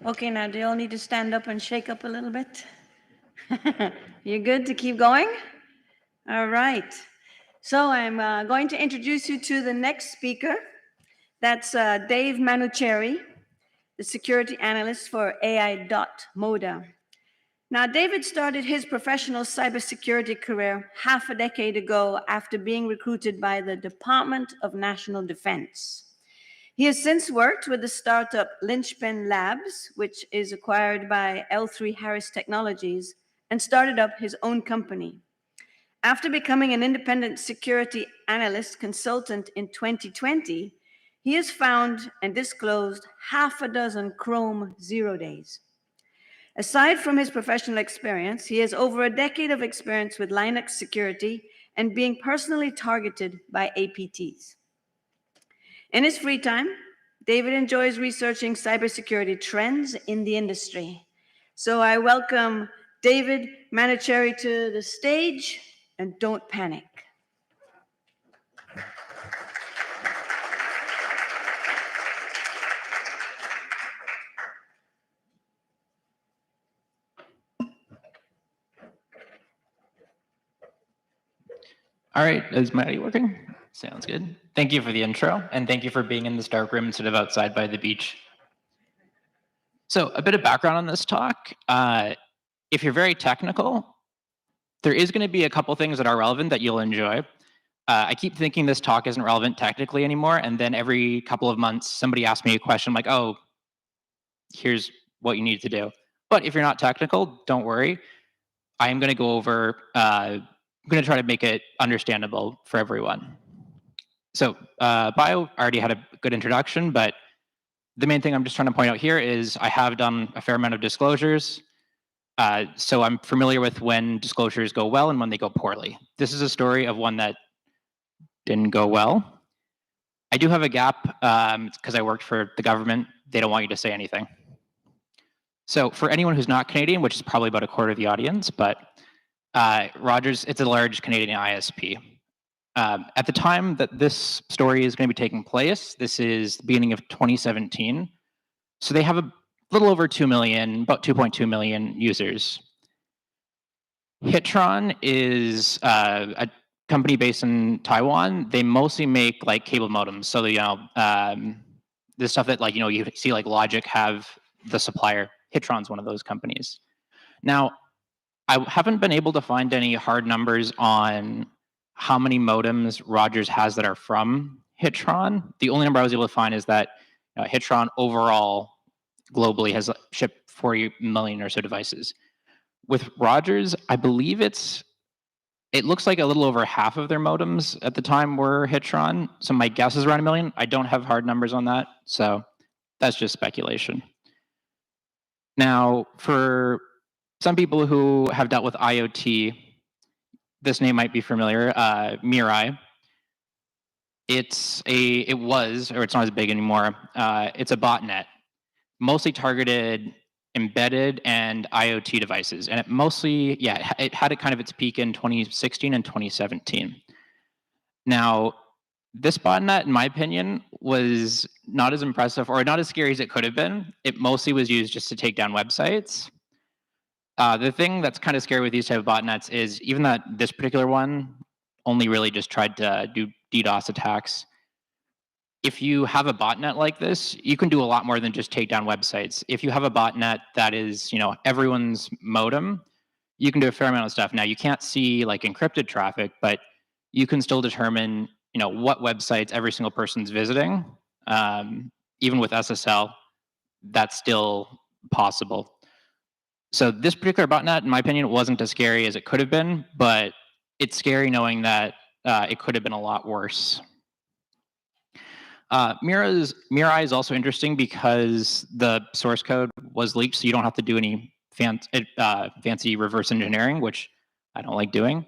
Okay, now do you all need to stand up and shake up a little bit? You good to keep going? All right. So I'm going to introduce you to the next speaker. That's Dave Manouchehri, the security analyst for AI.Moda. Now, David started his professional cybersecurity career half a decade ago after being recruited by the Department of National Defense. He has since worked with the startup Lynchpin Labs, which is acquired by L3 Harris Technologies, and started up his own company. After becoming an independent security analyst consultant in 2020, he has found and disclosed half a dozen Chrome zero days. Aside from his professional experience, he has over a decade of experience with Linux security and being personally targeted by APTs. In his free time, David enjoys researching cybersecurity trends in the industry. So I welcome David Manouchehri to the stage, and don't panic. All right, is my audio working? Sounds good. Thank you for the intro, and thank you for being in this dark room instead of outside by the beach. So a bit of background on this talk. If you're very technical, there is going to be a couple things that are relevant that you'll enjoy. I keep thinking this talk isn't relevant technically anymore, and then every couple of months, somebody asks me a question like, oh, here's what you need to do. But if you're not technical, don't worry. I am going to go over I'm going to try to make it understandable for everyone. So bio, I already had a good introduction, but the main thing I'm just trying to point out here is I have done a fair amount of disclosures. So I'm familiar with when disclosures go well and when they go poorly. This is a story of one that didn't go well. I do have a gap because I worked for the government. They don't want you to say anything. So for anyone who's not Canadian, which is probably about a quarter of the audience, but Rogers, it's a large Canadian ISP. At the time that this story is going to be taking place, this is the beginning of 2017. So they have a little over 2 million, about 2.2 million users. Hitron is a company based in Taiwan. They mostly make like cable modems. So the stuff that you see like Logic have the supplier. Hitron's one of those companies. Now, I haven't been able to find any hard numbers on how many modems Rogers has that are from Hitron. The only number I was able to find is that Hitron overall globally has shipped 40 million or so devices. With Rogers, I believe it looks like a little over half of their modems at the time were Hitron. So my guess is around 1 million. I don't have hard numbers on that, so that's just speculation. Now, for some people who have dealt with IoT, this name might be familiar, Mirai. It's not as big anymore. It's a botnet, mostly targeted embedded and IoT devices. And it had kind of its peak in 2016 and 2017. Now, this botnet, in my opinion, was not as impressive or not as scary as it could have been. It mostly was used just to take down websites. The thing that's kind of scary with these type of botnets is even that this particular one only really just tried to do DDoS attacks. If you have a botnet like this, you can do a lot more than just take down websites. If you have a botnet that is, everyone's modem, you can do a fair amount of stuff. Now, you can't see like encrypted traffic, but you can still determine, what websites every single person's visiting. Even with SSL, that's still possible. So this particular botnet, in my opinion, wasn't as scary as it could have been, but it's scary knowing that it could have been a lot worse. Mirai is also interesting because the source code was leaked, so you don't have to do any fancy reverse engineering, which I don't like doing.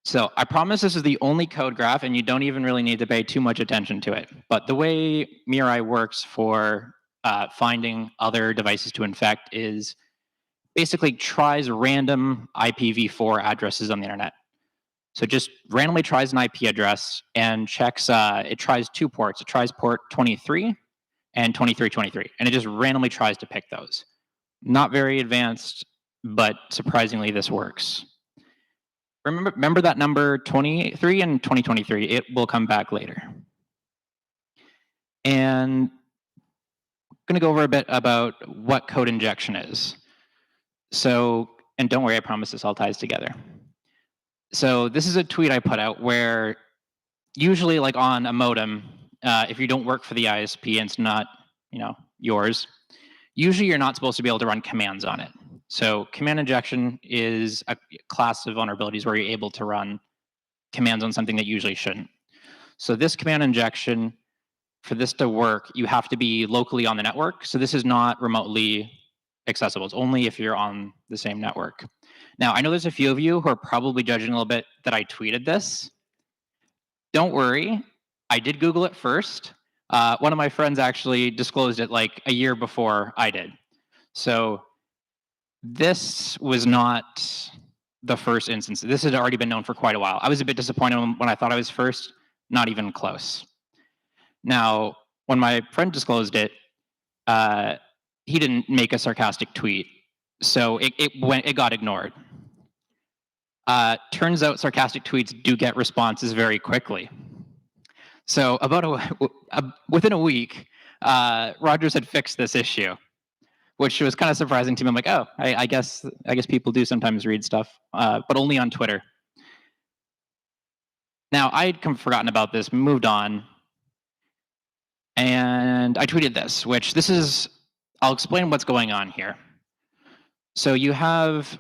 So I promise this is the only code graph, and you don't even really need to pay too much attention to it. But the way Mirai works for finding other devices to infect is basically tries random IPv4 addresses on the internet. So just randomly tries an IP address and checks, it tries two ports. It tries port 23 and 2323. And it just randomly tries to pick those. Not very advanced, but surprisingly, this works. Remember that number 23 and 2023. It will come back later. And I'm going to go over a bit about what code injection is. So, and don't worry, I promise this all ties together. So this is a tweet I put out where usually like on a modem, if you don't work for the ISP and it's not, yours, usually you're not supposed to be able to run commands on it. So command injection is a class of vulnerabilities where you're able to run commands on something that usually shouldn't. So this command injection, for this to work, you have to be locally on the network. So this is not remotely accessible. It's only if you're on the same network. Now, I know there's a few of you who are probably judging a little bit that I tweeted this. Don't worry, I did Google it first. One of my friends actually disclosed it like a year before I did. So this was not the first instance. This had already been known for quite a while. I was a bit disappointed when I thought I was first, not even close. Now, when my friend disclosed it, he didn't make a sarcastic tweet, so it got ignored. Turns out sarcastic tweets do get responses very quickly. So within a week, Rogers had fixed this issue, which was kind of surprising to me. I'm like, oh, I guess people do sometimes read stuff, but only on Twitter. Now, I'd forgotten about this, moved on, and I tweeted this, I'll explain what's going on here. So you have,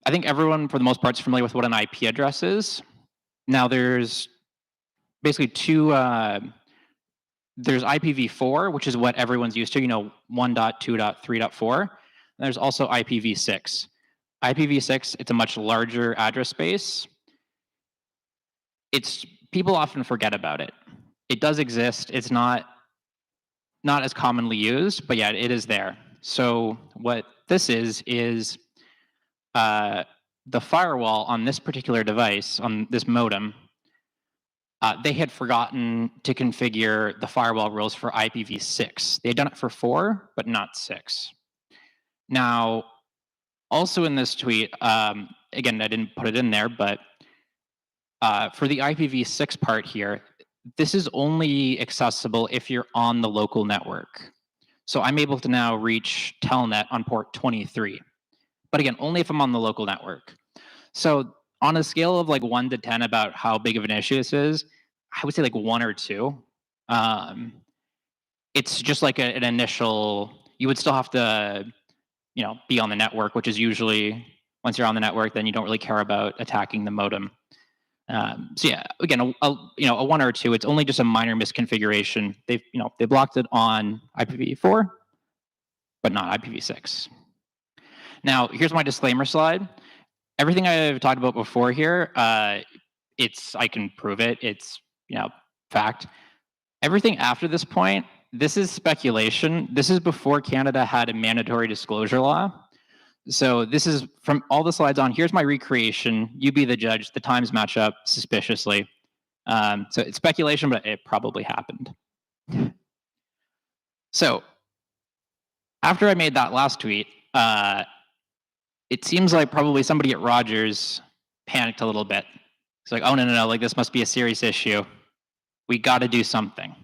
I think everyone for the most part is familiar with what an IP address is. Now there's basically there's IPv4, which is what everyone's used to, 1.2.3.4. And there's also IPv6. IPv6, it's a much larger address space. People often forget about it. It does exist. It's not as commonly used, but yeah, it is there. So what this is the firewall on this particular device, on this modem, they had forgotten to configure the firewall rules for IPv6. They had done it for 4, but not 6. Now, also in this tweet, again, I didn't put it in there, but for the IPv6 part here, this is only accessible if you're on the local network. So I'm able to now reach Telnet on port 23. But again, only if I'm on the local network. So on a scale of like 1 to 10 about how big of an issue this is, I would say like 1 or 2. It's just like an initial, you would still have to, be on the network, which is usually, once you're on the network, then you don't really care about attacking the modem. So yeah, again, a 1 or 2. It's only just a minor misconfiguration. They blocked it on IPv4, but not IPv6. Now, here's my disclaimer slide. Everything I've talked about before here, I can prove it. It's fact. Everything after this point, this is speculation. This is before Canada had a mandatory disclosure law. So this is from all the slides on. Here's my recreation. You be the judge. The times match up suspiciously. So it's speculation, but it probably happened. So after I made that last tweet, it seems like probably somebody at Rogers panicked a little bit. It's like, oh, no, like this must be a serious issue. We got to do something.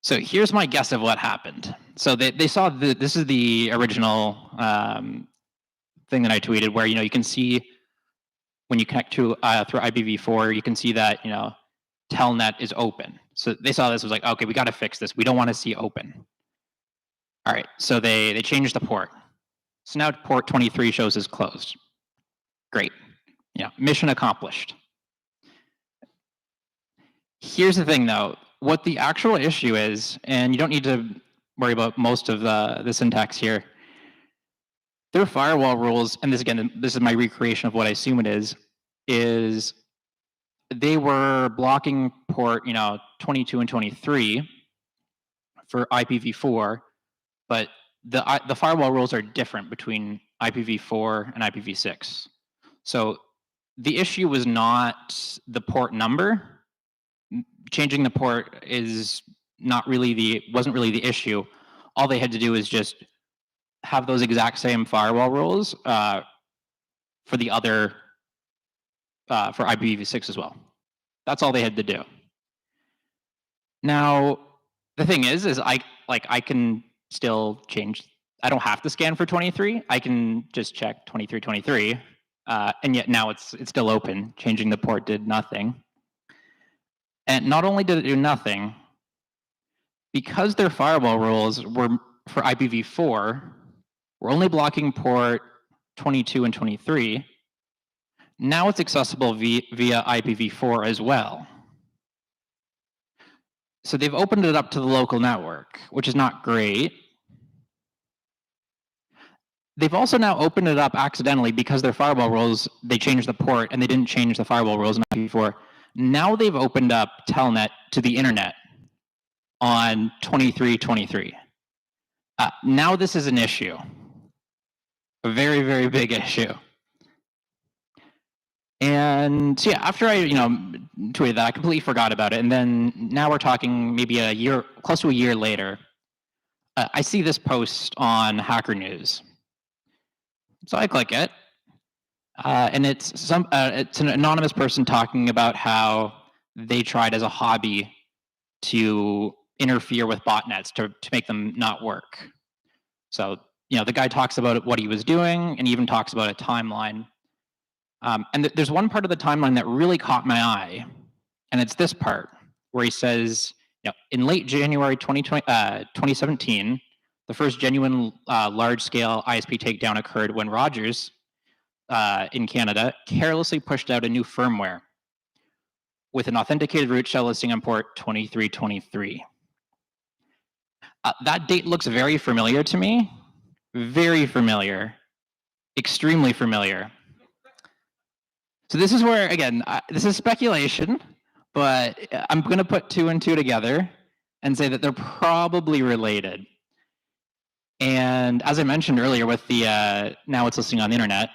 So here's my guess of what happened. So they saw this is the original thing that I tweeted, where you can see when you connect to through IPv4, you can see that Telnet is open. So they saw this, was like, okay, we got to fix this. We don't want to see open. All right, so they changed the port. So now port 23 shows is closed. Great, mission accomplished. Here's the thing, though. What the actual issue is, and you don't need to worry about most of the syntax here. Their firewall rules, and this is my recreation of what I assume it is they were blocking port 22 and 23 for IPv4, but the firewall rules are different between IPv4 and IPv6. So the issue was not the port number. Changing the port is wasn't really the issue. All they had to do is just have those exact same firewall rules for the other for IPv6 as well. That's all they had to do. Now, the thing is I can still change. I don't have to scan for 23. I can just check 2323, and yet now it's still open. Changing the port did nothing. And not only did it do nothing, because their firewall rules were for IPv4, we're only blocking port 22 and 23. Now it's accessible via IPv4 as well. So they've opened it up to the local network, which is not great. They've also now opened it up accidentally because their firewall rules, they changed the port and they didn't change the firewall rules in IPv4. Now they've opened up Telnet to the internet on 2323. Now this is an issue, a very, very big issue. And so yeah, after I tweeted that, I completely forgot about it. And then now we're talking maybe close to a year later. I see this post on Hacker News. So I click it, and it's an anonymous person talking about how they tried as a hobby to interfere with botnets to make them not work. So the guy talks about what he was doing, and even talks about a timeline. And there's one part of the timeline that really caught my eye, and it's this part where he says, in late January 2017, the first genuine large-scale ISP takedown occurred when Rogers in Canada carelessly pushed out a new firmware with an authenticated root shell listing on port 2323. That date looks very familiar to me. Very familiar. Extremely familiar. So this is where, again, this is speculation, but I'm going to put 2 and 2 together and say that they're probably related. And as I mentioned earlier with the now it's listing on the internet,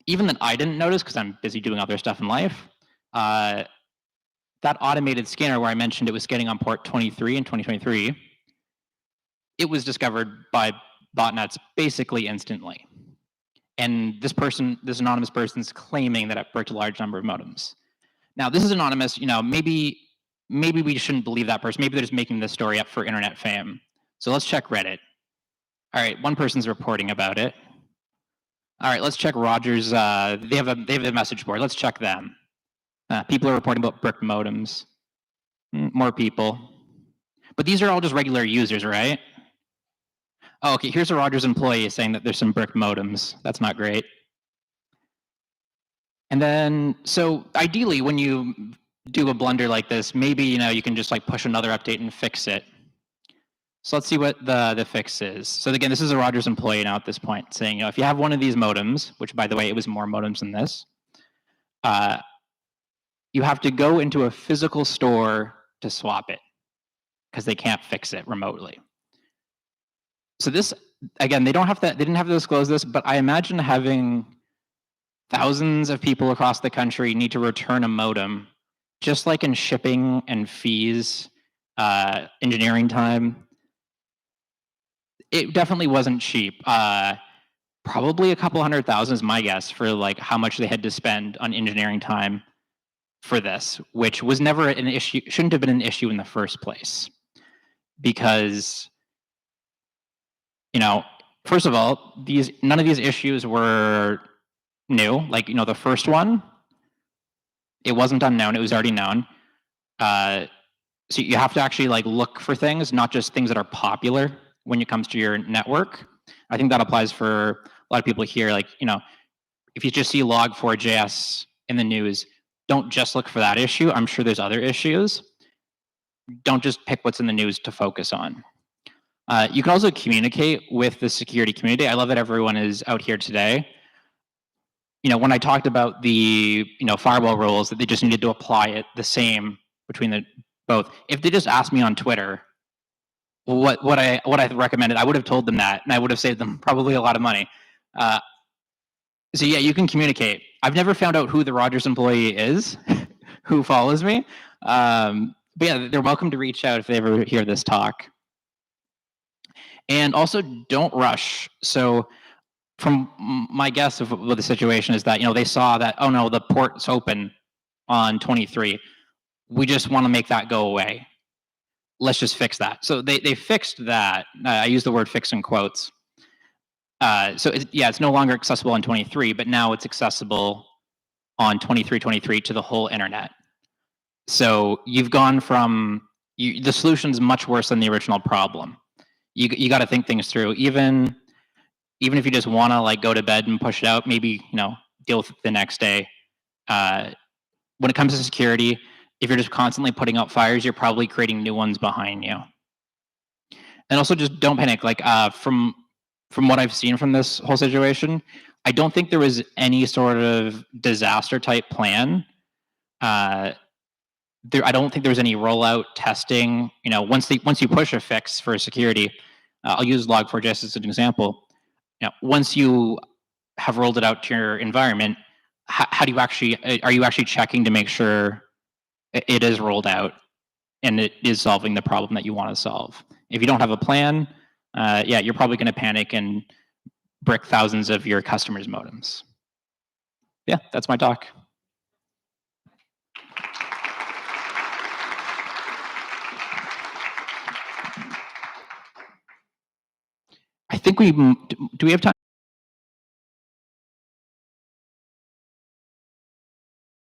even that I didn't notice because I'm busy doing other stuff in life, that automated scanner where I mentioned it was scanning on port 23 in 2023, it was discovered by botnets basically instantly. And this anonymous person is claiming that it broke a large number of modems. Now, this is anonymous. Maybe we shouldn't believe that person. Maybe they're just making this story up for internet fame. So let's check Reddit. All right, one person's reporting about it. All right, let's check Rogers. They have a message board. Let's check them. People are reporting about brick modems. More people. But these are all just regular users, right? Oh, okay, here's a Rogers employee saying that there's some brick modems. That's not great. And then, so ideally, when you do a blunder like this, maybe you can just push another update and fix it. So let's see what the fix is. So again, this is a Rogers employee now at this point saying, if you have one of these modems, which by the way, it was more modems than this, you have to go into a physical store to swap it because they can't fix it remotely. So this, again, they didn't have to disclose this, but I imagine having thousands of people across the country need to return a modem, just like in shipping and fees, engineering time. It definitely wasn't cheap. Probably a couple $100,000 is my guess for how much they had to spend on engineering time for this, which was never an issue, shouldn't have been an issue in the first place. Because first of all, none of these issues were new. The first one, it wasn't unknown; it was already known. So you have to actually look for things, not just things that are popular when it comes to your network. I think that applies for a lot of people here. If you just see log4j.s in the news, don't just look for that issue. I'm sure there's other issues. Don't just pick what's in the news to focus on. You can also communicate with the security community. I love that everyone is out here today. When I talked about the firewall rules, that they just needed to apply it the same between both. If they just asked me on Twitter what I recommended, I would have told them that, and I would have saved them probably a lot of money. So yeah, you can communicate. I've never found out who the Rogers employee is, who follows me. But yeah, they're welcome to reach out if they ever hear this talk. And also, don't rush. So, from my guess of what the situation is that, they saw that, oh no, the port's open on 23. We just want to make that go away. Let's just fix that. So they fixed that. I use the word fix in quotes. It's no longer accessible on 23, but now it's accessible on 23 to the whole internet. So you've gone from, the solution's much worse than the original problem. You got to think things through. Even if you just want to go to bed and push it out, maybe deal with it the next day. When it comes to security, if you're just constantly putting out fires, you're probably creating new ones behind you. And also, just don't panic. From what I've seen from this whole situation, I don't think there was any sort of disaster type plan. I don't think there was any rollout testing. Once you push a fix for security, I'll use Log4j as an example. Once you have rolled it out to your environment, how do you are you actually checking to make sure it is rolled out and it is solving the problem that you want to solve? If you don't have a plan, you're probably going to panic and brick thousands of your customers' modems. Yeah, that's my talk. I think do we have time?